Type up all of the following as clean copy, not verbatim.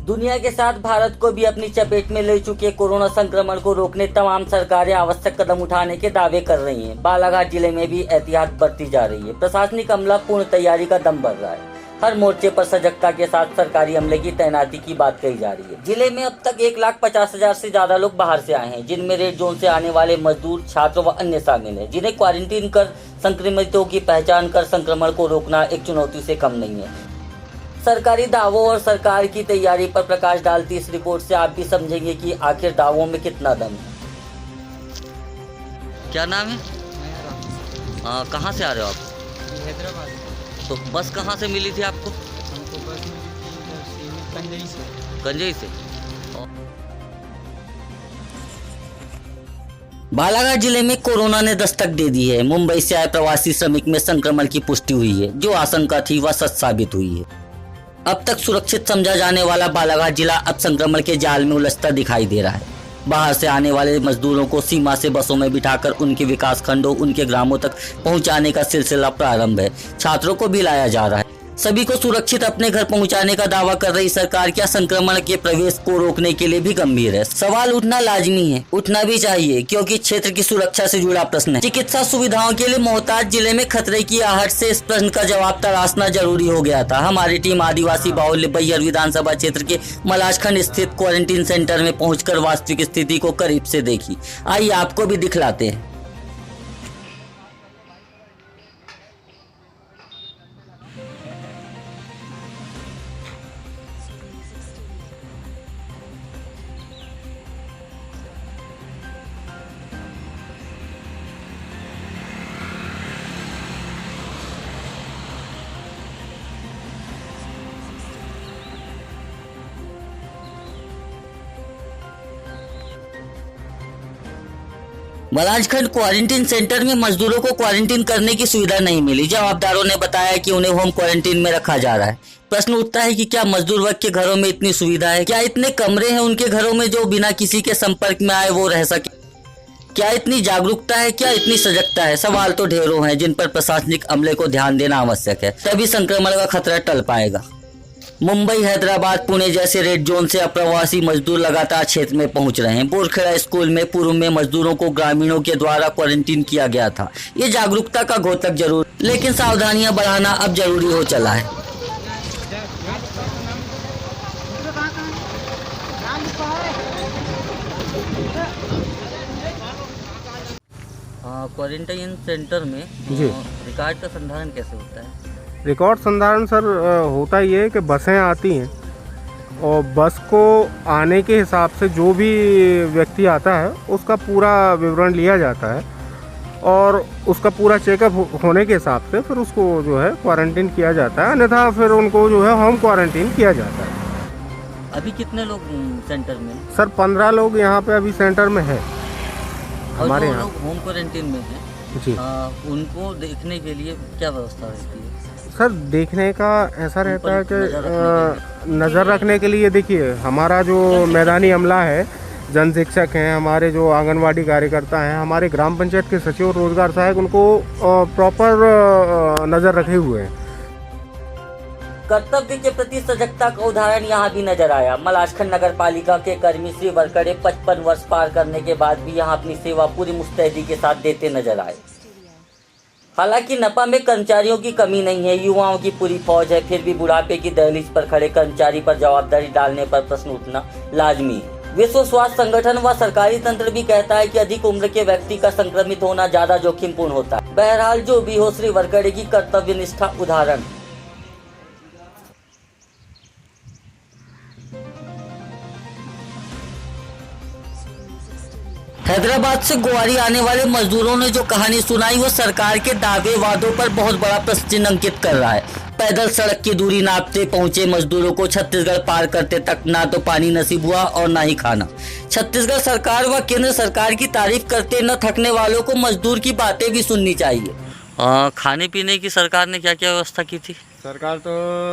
दुनिया के साथ भारत को भी अपनी चपेट में ले चुके कोरोना संक्रमण को रोकने तमाम सरकारें आवश्यक कदम उठाने के दावे कर रही हैं। बालाघाट जिले में भी एहतियात बरती जा रही है। प्रशासनिक अमला पूर्ण तैयारी का दम भर रहा है। हर मोर्चे पर सजगता के साथ सरकारी अमले की तैनाती की बात कही जा रही है। जिले में अब तक 1,50,000 से ज्यादा लोग बाहर से आए हैं, जिनमें रेड जोन से आने वाले मजदूर, छात्र व अन्य शामिल हैं, जिन्हें क्वारंटीन कर संक्रमितों की पहचान कर संक्रमण को रोकना एक चुनौती से कम नहीं है। सरकारी दावों और सरकार की तैयारी पर प्रकाश डालती इस रिपोर्ट से आप भी समझेंगे कि आखिर दावों में कितना दम है। क्या नाम है? कहाँ से आ रहे हो आप? हैदराबाद। तो बस कहाँ से मिली थी आपको? हमको बस मिली थी गंजई से। बालाघाट जिले में कोरोना ने दस्तक दे दी है। मुंबई से आए प्रवासी श्रमिक में संक्रमण की पुष्टि हुई है। जो आशंका थी वह सच साबित हुई है। अब तक सुरक्षित समझा जाने वाला बालाघाट जिला अब संक्रमण के जाल में उलझता दिखाई दे रहा है। बाहर से आने वाले मजदूरों को सीमा से बसों में बिठाकर उनके विकास खंडों, उनके ग्रामों तक पहुंचाने का सिलसिला प्रारंभ है। छात्रों को भी लाया जा रहा है। सभी को सुरक्षित अपने घर पहुंचाने का दावा कर रही सरकार क्या संक्रमण के प्रवेश को रोकने के लिए भी गंभीर है? सवाल उठना लाजमी है, उठना भी चाहिए, क्योंकि क्षेत्र की सुरक्षा से जुड़ा प्रश्न है। चिकित्सा सुविधाओं के लिए मोहताज जिले में खतरे की आहट से इस प्रश्न का जवाब तलाशना जरूरी हो गया था। हमारी टीम आदिवासी बाहुल्य बैहर विधानसभा क्षेत्र के मलाजखंड स्थित क्वारंटीन सेंटर में पहुंचकर वास्तविक स्थिति को करीब से देखी। आइए आपको भी दिखलाते हैं। मलाजखंड क्वारंटीन सेंटर में मजदूरों को क्वारंटीन करने की सुविधा नहीं मिली। जवाबदारों ने बताया कि उन्हें होम क्वारंटीन में रखा जा रहा है। प्रश्न उठता है कि क्या मजदूर वर्ग के घरों में इतनी सुविधा है? क्या इतने कमरे हैं उनके घरों में जो बिना किसी के संपर्क में आए वो रह सके? क्या इतनी जागरूकता है? क्या इतनी सजगता है? सवाल तो ढेरों हैं जिन पर प्रशासनिक अमले को ध्यान देना आवश्यक है, तभी संक्रमण का खतरा टल पाएगा। मुंबई, हैदराबाद, पुणे जैसे रेड जोन से अप्रवासी मजदूर लगातार क्षेत्र में पहुंच रहे हैं। बोरखेड़ा स्कूल में पूर्व में मजदूरों को ग्रामीणों के द्वारा क्वारंटीन किया गया था। ये जागरूकता का घोतक जरूर, लेकिन सावधानियां बढ़ाना अब जरूरी हो चला है। क्वारंटाइन सेंटर में रिकॉर्ड का संधारण कैसे होता है? रिकॉर्ड संधारण सर होता ये है कि बसें आती हैं और बस को आने के हिसाब से जो भी व्यक्ति आता है उसका पूरा विवरण लिया जाता है और उसका पूरा चेकअप होने के हिसाब से फिर उसको जो है क्वारंटीन किया जाता है, अन्यथा फिर उनको जो है होम क्वारंटीन किया जाता है। अभी कितने लोग सेंटर में? सर 15 लोग यहाँ पे अभी सेंटर में है हमारे यहाँ। होम क्वारंटीन में है जी, उनको देखने के लिए क्या व्यवस्था रहती है? सर देखने का ऐसा रहता है कि नज़र रखने के लिए देखिए हमारा जो मैदानी अमला है, जन शिक्षक हैं, हमारे जो आंगनवाड़ी कार्यकर्ता हैं, हमारे ग्राम पंचायत के सचिव और रोजगार सहायक उनको प्रॉपर नज़र रखे हुए हैं। कर्तव्य के प्रति सजगता का उदाहरण यहाँ भी नजर आया। मलाजखंड नगर पालिका के कर्मी श्री वरकड़े 55 वर्ष पार करने के बाद भी यहाँ अपनी सेवा पूरी मुस्तैदी के साथ देते नजर आए। हालांकि नपा में कर्मचारियों की कमी नहीं है, युवाओं की पूरी फौज है, फिर भी बुढ़ापे की दहलीज पर खड़े कर्मचारी पर जवाबदारी डालने पर प्रश्न उठना लाजमी है। विश्व स्वास्थ्य संगठन व सरकारी तंत्र भी कहता है कि अधिक उम्र के व्यक्ति का संक्रमित होना ज्यादा जोखिमपूर्ण होता है। बहरहाल जो भी हो, श्री वरकड़े की कर्तव्य निष्ठा उदाहरण। हैदराबाद से गुवारी आने वाले मजदूरों ने जो कहानी सुनाई वो सरकार के दावे वादों पर बहुत बड़ा प्रश्न चिन्ह अंकित कर रहा है। पैदल सड़क की दूरी नापते पहुंचे मजदूरों को छत्तीसगढ़ पार करते तक ना तो पानी नसीब हुआ और ना ही खाना। छत्तीसगढ़ सरकार व केंद्र सरकार की तारीफ करते न थकने वालों को मजदूर की बातें भी सुननी चाहिए। खाने पीने की सरकार ने क्या क्या व्यवस्था की थी? सरकार तो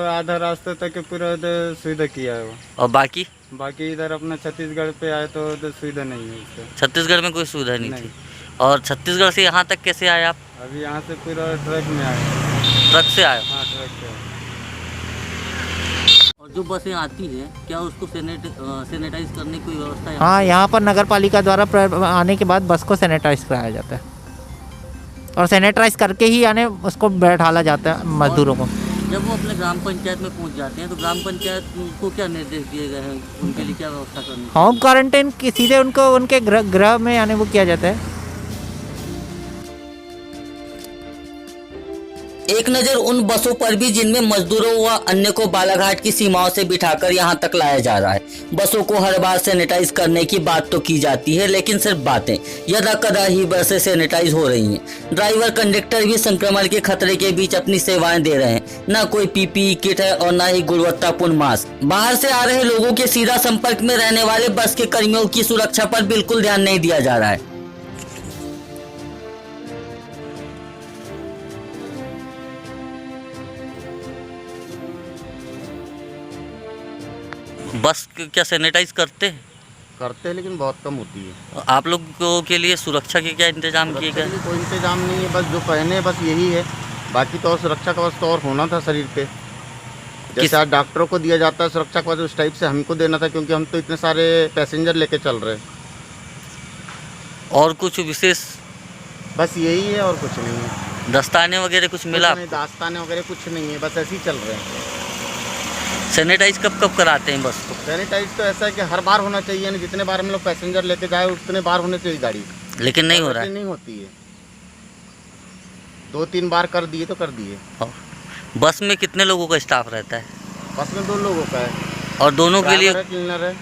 आधा रास्ते तक पूरा सुविधा किया है वो, और बाकी इधर अपना छत्तीसगढ़ पे आए तो सुविधा नहीं है इससे। छत्तीसगढ़ में कोई सुविधा नहीं थी। और छत्तीसगढ़ से यहाँ तक कैसे आए आप? अभी यहाँ से पूरा ट्रक में आए। ट्रक से आए? हाँ, ट्रक से। और जो बसें आती हैं क्या उसको सैनिटाइज करने की कोई व्यवस्था है? हाँ, यहाँ पर नगर पालिका द्वारा आने के बाद बस को सैनिटाइज कराया जाता है और सैनिटाइज करके ही यानी उसको बैठाला जाता है मजदूरों को। जब वो अपने ग्राम पंचायत में पहुंच जाते हैं तो ग्राम पंचायत को क्या निर्देश दिए गए हैं, उनके लिए क्या व्यवस्था करनी है? होम क्वारंटाइन सीधे उनको उनके गृह में यानी वो किया जाता है। एक नज़र उन बसों पर भी जिनमें मजदूरों व अन्य को बालाघाट की सीमाओं से बिठाकर यहां तक लाया जा रहा है। बसों को हर बार सैनिटाइज करने की बात तो की जाती है, लेकिन सिर्फ बातें, यदा कदा ही बसें सैनिटाइज हो रही हैं। ड्राइवर कंडक्टर भी संक्रमण के खतरे के बीच अपनी सेवाएं दे रहे हैं। न कोई पीपीई किट है और न ही गुणवत्तापूर्ण मास्क। बाहर से आ रहे लोगों के सीधा संपर्क में रहने वाले बस के कर्मियों की सुरक्षा पर बिल्कुल ध्यान नहीं दिया जा रहा है। बस क्या सैनिटाइज करते हैं? करते हैं लेकिन बहुत कम होती है। आप लोगों के लिए सुरक्षा के क्या इंतजाम किए सुरक्षा गए? के लिए कोई इंतजाम नहीं है, बस जो पहने बस यही है। बाकी तो और सुरक्षा कवच तो और होना था शरीर पे, जैसे आज डॉक्टरों को दिया जाता है सुरक्षा कवच, उस टाइप से हमको देना था, क्योंकि हम तो इतने सारे पैसेंजर लेके चल रहे हैं। और कुछ विशेष बस यही है और कुछ नहीं है। दस्ताने वगैरह कुछ मिला? नहीं, दास्ताने वगैरह कुछ नहीं है, बस ऐसे ही चल रहे हैं। सैनिटाइज कब कब कराते हैं बस को? सैनिटाइज तो ऐसा है कि हर बार होना चाहिए, नहीं जितने बार हम लोग पैसेंजर लेके जाए उतने बार होने चाहिए गाड़ी, लेकिन नहीं हो रहा है। नहीं होती है। 2-3 बार कर दिए तो कर दिए। और बस में कितने लोगों का स्टाफ रहता है? बस में 2 लोगों का है, और दोनों के लिए? ड्राइवर है, क्लीनर है।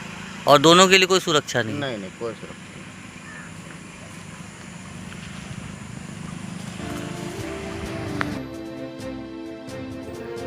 और दोनों के लिए कोई सुरक्षा नहीं? नहीं कोई सुरक्षा।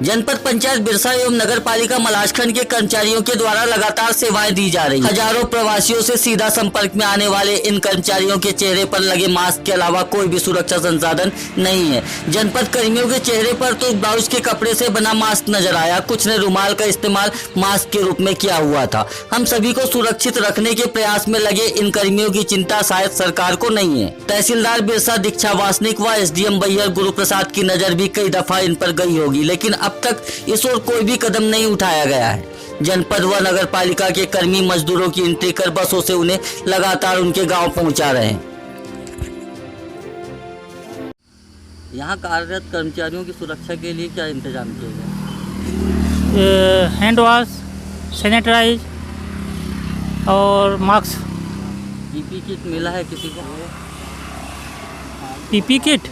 जनपद पंचायत बिरसा एवं नगर पालिका मलाजखंड के कर्मचारियों के द्वारा लगातार सेवाएं दी जा रही हैं। हजारों प्रवासियों से सीधा संपर्क में आने वाले इन कर्मचारियों के चेहरे पर लगे मास्क के अलावा कोई भी सुरक्षा संसाधन नहीं है। जनपद कर्मियों के चेहरे पर तो ब्लाउज के कपड़े से बना मास्क नजर आया, कुछ ने रुमाल का इस्तेमाल मास्क के रूप में किया हुआ था। हम सभी को सुरक्षित रखने के प्रयास में लगे इन कर्मियों की चिंता शायद सरकार को नहीं है। तहसीलदार बिरसा दीक्षा वासनिक व एसडीएम बैयर गुरु प्रसाद की नजर भी कई दफा इन पर गई होगी, लेकिन अब तक इस ओर कोई भी कदम नहीं उठाया गया है। जनपद व नगर पालिका के कर्मी मजदूरों की एंट्री कर बसों से उन्हें लगातार उनके गांव पहुंचा रहे हैं। यहाँ कार्यरत कर्मचारियों की सुरक्षा के लिए क्या इंतजाम किए गए? हैंड वॉश, सैनिटाइज और मास्क। पीपी किट मिला है किसी को? पीपी किट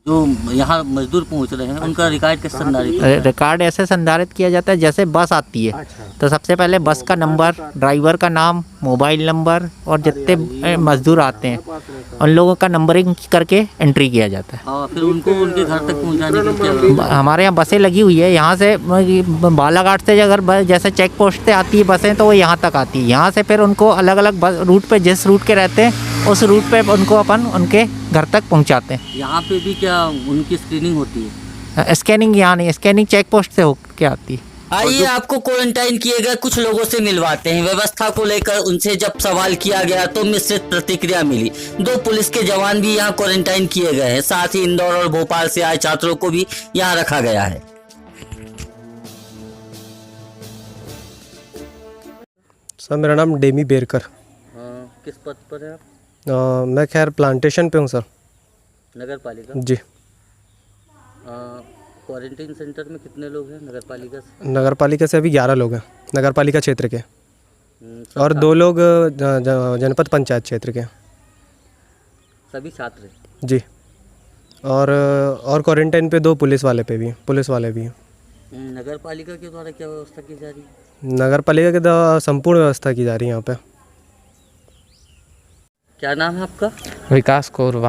जो यहाँ मजदूर पहुँच रहे हैं उनका रिकॉर्ड कैसे संधारित होता है? रिकॉर्ड ऐसे संधारित किया जाता है जैसे बस आती है तो सबसे पहले बस का नंबर, ड्राइवर का नाम, मोबाइल नंबर और जितने मजदूर आते हैं उन लोगों का नंबरिंग करके एंट्री किया जाता है। और फिर उनको उनके घर तक पहुँचाने की क्या व्यवस्था? हमारे यहाँ बसें लगी हुई है, यहाँ से बालाघाट से अगर जैसे चेक पोस्ट से आती है बसें तो वो यहाँ तक आती है। यहाँ से फिर उनको अलग अलग बस रूट पे जिस रूट के रहते हैं उस रूट पे उनको अपन उनके घर तक पहुँचाते हैं। यहाँ पे भी क्या उनकी स्क्रीनिंग होती है? स्कैनिंग यहाँ नहीं, स्कैनिंग चेक पोस्ट से होकर आती है। आइए आपको क्वारंटाइन किए गए कुछ लोगों से मिलवाते हैं। व्यवस्था को लेकर उनसे जब सवाल किया गया तो मिश्रित प्रतिक्रिया मिली। 2 पुलिस के जवान भी यहाँ क्वारंटाइन किए गए हैं, साथ ही इंदौर और भोपाल से आए छात्रों को भी यहाँ रखा गया है। सर मेरा नाम डेमी बेरकर। किस पद पर है आप? मैं खैर प्लांटेशन पे हूँ सर। नगर पालिका जी। क्वारंटाइन सेंटर में कितने लोग हैं नगर पालिका से? नगर पालिका से अभी 11 लोग हैं नगर पालिका क्षेत्र के, और 2 लोग जनपद पंचायत क्षेत्र के। सभी छात्र हैं? जी। और क्वारंटाइन पे 2 पुलिस वाले भी हैं। नगर पालिका के द्वारा क्या व्यवस्था की जा रही है? नगर पालिका के द्वारा संपूर्ण व्यवस्था की जा रही है यहाँ पे। क्या नाम है आपका? विकास कोरवा।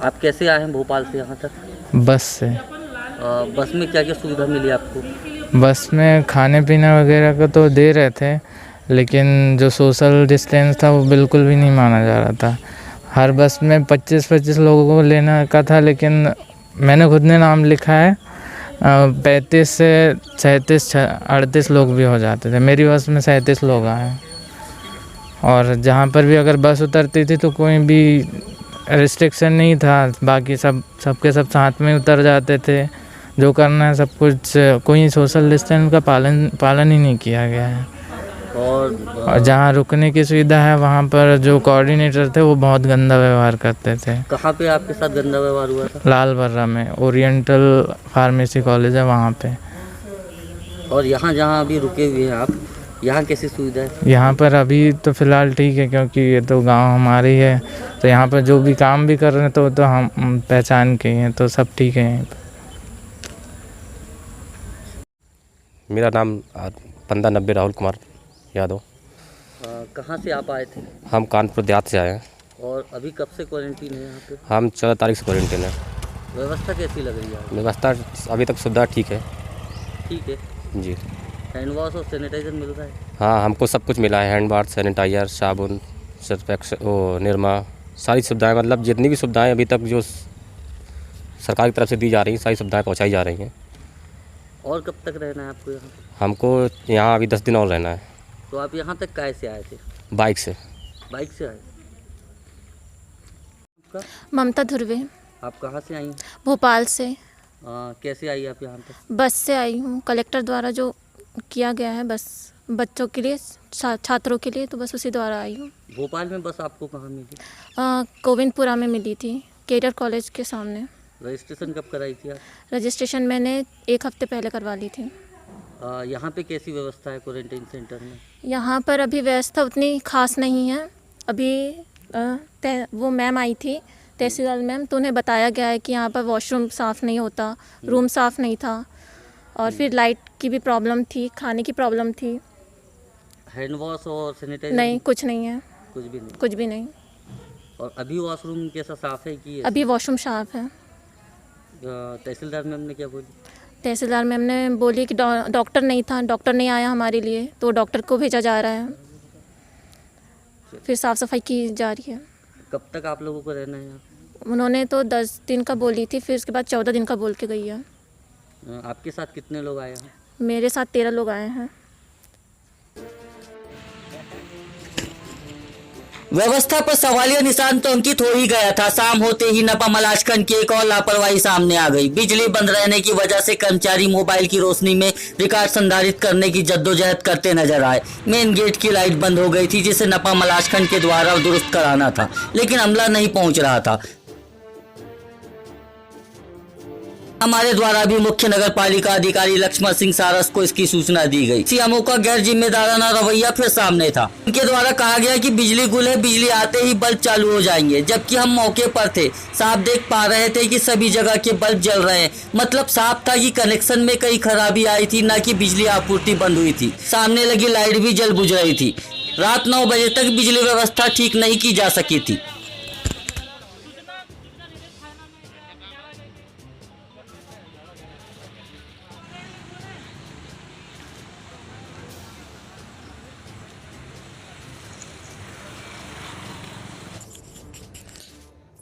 आप कैसे आए हैं भोपाल से यहाँ तक? बस से। बस में क्या क्या सुविधा मिली आपको? बस में खाने पीने वगैरह का तो दे रहे थे, लेकिन जो सोशल डिस्टेंस था वो बिल्कुल भी नहीं माना जा रहा था। हर बस में 25-25 लोगों को लेने का था, लेकिन मैंने खुद ने नाम लिखा है 35 से 37-38 लोग भी हो जाते थे। मेरी बस में 37 लोग आए, और जहाँ पर भी अगर बस उतरती थी तो कोई भी रिस्ट्रिक्शन नहीं था, बाकी सबके सब साथ में उतर जाते थे। जो करना है सब कुछ, कोई सोशल डिस्टेंस का पालन ही नहीं किया गया है। और जहाँ रुकने की सुविधा है वहाँ पर जो कोऑर्डिनेटर थे वो बहुत गंदा व्यवहार करते थे। कहाँ पे आपके साथ गंदा व्यवहार हुआ था? लाल बर्रा में ओरिएंटल फार्मेसी कॉलेज है वहाँ पे। और यहाँ जहाँ अभी रुके हुए हैं आप, यहाँ कैसी सुविधा है? यहाँ पर अभी तो फ़िलहाल ठीक है, क्योंकि ये तो गांव हमारी है, तो यहाँ पर जो भी काम भी कर रहे हैं तो हम पहचान के हैं, तो सब ठीक है यहाँ पर। मेरा नाम 1590 राहुल कुमार यादव। कहाँ से आप आए थे? हम कानपुर देहात से आए हैं। और अभी कब से क्वारंटीन है यहाँ पे? हम 14 तारीख से क्वारंटीन है। व्यवस्था कैसी लग रही है आपको? व्यवस्था अभी तक सुविधा ठीक है। ठीक है जी। हैंड वॉश और सैनिटाइजर मिल रहा है? हाँ, हमको सब कुछ मिला है, हैंड वाश, सैनिटाइजर, साबुन, सर्फ एक्सेल, निरमा, सारी सुविधाएं, मतलब जितनी भी सुविधाएं अभी तक जो सरकार की तरफ से दी जा रही हैं सारी सुविधाएं पहुँचाई जा रही हैं। और कब तक रहना है आपको यहाँ? हमको यहाँ अभी 10 दिन और रहना है। तो आप यहाँ तक कैसे आए थे? बाइक से। बाइक से आए? ममता धुर्वे। आप कहाँ से आई हैं? भोपाल से। कैसे आई आप यहाँ तक? बस से आई हूँ, कलेक्टर द्वारा जो किया गया है बस बच्चों के लिए, छात्रों के लिए, तो बस उसी द्वारा आई हूँ। भोपाल में बस आपको कहाँ मिली? गोविंदपुरा में मिली थी, कैरियर कॉलेज के सामने। रजिस्ट्रेशन कब कराई थी आप? रजिस्ट्रेशन मैंने 1 हफ्ते पहले करवा ली थी। यहाँ पे कैसी व्यवस्था है क्वारंटाइन सेंटर में? यहाँ पर अभी व्यवस्था उतनी खास नहीं है। अभी वो मैम आई थी, तहसीलदार मैम, तो उन्हें बताया गया है कि यहाँ पर वॉशरूम साफ़ नहीं होता, रूम साफ़ नहीं था, और फिर लाइट की भी प्रॉब्लम थी, खाने की प्रॉब्लम थी। हैंड वॉश और सैनिटाइजर? नहीं, कुछ नहीं है। कुछ भी नहीं? कुछ भी नहीं। और अभी वॉशरूम कैसा साफ़ है कि? अभी वॉशरूम साफ़ है। तहसीलदार मैम ने क्या बोली? तहसीलदार मैम ने बोली कि डॉक्टर नहीं था, डॉक्टर नहीं आया हमारे लिए, तो डॉक्टर को भेजा जा रहा है, फिर साफ़ सफाई की जा रही है। कब तक आप लोगों को रहना है यहाँ? उन्होंने तो 10 दिन का बोली थी, फिर उसके बाद 14 दिन का बोल के गई है। आपके साथ कितने लोग आए हैं? मेरे साथ 13 लोग आए हैं। व्यवस्था पर सवालिया निशान तो अंकित हो ही गया था। शाम होते ही नपा मलाशखंड की एक और लापरवाही सामने आ गई। बिजली बंद रहने की वजह से कर्मचारी मोबाइल की रोशनी में रिकॉर्ड संधारित करने की जद्दोजहद करते नजर आए। मेन गेट की लाइट बंद हो गई थी, जिसे नपा मलाशखंड के द्वारा दुरुस्त कराना था, लेकिन अमला नहीं पहुंच रहा था। हमारे द्वारा भी मुख्य नगर पालिका अधिकारी लक्ष्मण सिंह सारस को इसकी सूचना दी गई। सीएमओ का गैर जिम्मेदाराना रवैया फिर सामने था। उनके द्वारा कहा गया कि बिजली गुल है, बिजली आते ही बल्ब चालू हो जाएंगे, जबकि हम मौके पर थे, साफ देख पा रहे थे कि सभी जगह के बल्ब जल रहे हैं। मतलब साफ था कि कनेक्शन में कई खराबी आई थी, न कि बिजली आपूर्ति बंद हुई थी। सामने लगी लाइट भी जल बुझ रही थी। रात 9 बजे तक बिजली व्यवस्था ठीक नहीं की जा सकी थी।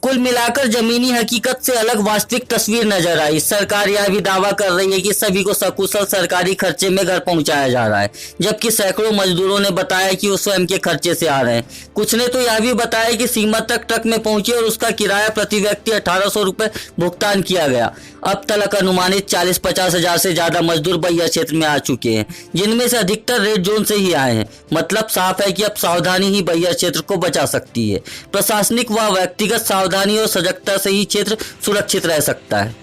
कुल मिलाकर जमीनी हकीकत से अलग वास्तविक तस्वीर नजर आई। सरकार यह भी दावा कर रही है कि सभी को सकुशल सरकारी खर्चे में घर पहुंचाया जा रहा है, जबकि सैकड़ों मजदूरों ने बताया कि वो स्वयं के खर्चे से आ रहे हैं। कुछ ने तो यह भी बताया कि सीमा तक ट्रक में पहुंचे और उसका किराया प्रति व्यक्ति 1800 रुपये भुगतान किया गया। अब तक अनुमानित 40-50 हजार से ज्यादा मजदूर बैया क्षेत्र में आ चुके हैं, जिनमें से अधिकतर रेड जोन से ही आए हैं। मतलब साफ है कि अब सावधानी ही बैया क्षेत्र को बचा सकती है। प्रशासनिक व व्यक्तिगत सावधानी और सजगता से ही क्षेत्र सुरक्षित रह सकता है।